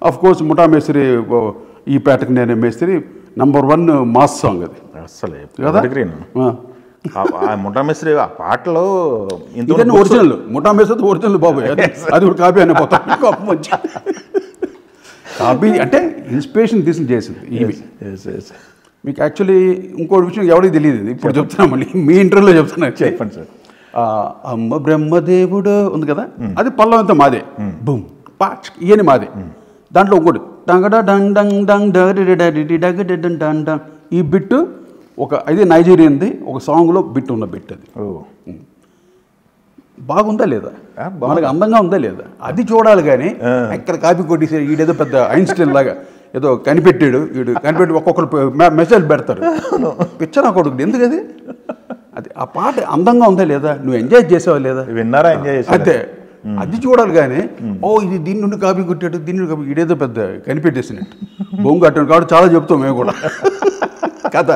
of course ముఠా మేస్త్రి ఈ పేటకు నేనే మేస్త్రి #1 మాస్ సాంగ్ అది అసలు కదా ముఠా మేస్త్రి ఆ పాటలో ఇదన్నీ ఒరిజినల్ ముఠా మేస్త్రి ఒరిజినల్ బాబు అది కూడా కాపీ అని పోతాం కాపీ అంటే ఇన్స్పిరేషన్ తీసుకుని చేసింది ఇవి మీకు యాక్చువల్లీ ఇంకోటి విషయం ఎవరికి తెలియదు ఇప్పుడు చెప్తున్నా మళ్ళీ మీ ఇంటర్వ్యూలో చెప్తున్నా చెప్పండి సార్ అమ్మ బ్రహ్మదేవుడు ఉంది కదా అది పల్లవం అంతా మాదే బూమ్ పాచ్ ఇవన్నీ మాదే దాంట్లో ఇంకోటి డంగడ డంగ్ డంగ్ డంగ్ డగ్ డంగ్ ఈ బిట్టు ఇది నైజీరియన్ది ఒక సాంగ్లో బిట్ ఉన్న బిట్ అది బాగుందా లేదా మనకు అందంగా ఉందా లేదా అది చూడాలి కానీ ఎక్కడ కాపీ కొట్టేసి వీడేదో పెద్ద ఐన్స్టైన్ లాగా ఏదో కనిపెట్టాడు వీడు కనిపెట్టి ఒక్కొక్కరు మెసేజ్ పెడతారు పిచ్చర్ కొడుకు ఎందుకు అది ఆ పాట అందంగా ఉందా లేదా నువ్వు ఎంజాయ్ చేసావా లేదా విన్నారా ఎంజాయ్ చేసా అంతే అది చూడాలి కానీ ఇది దీని నుండి కాపీ కొట్టాడు దీన్ని కాపీ వీడేదో పెద్ద కనిపెట్టేసినట్టు బొంగు కట్టాడు కాబట్టి చాలా చెప్తాం మేము కూడా కథ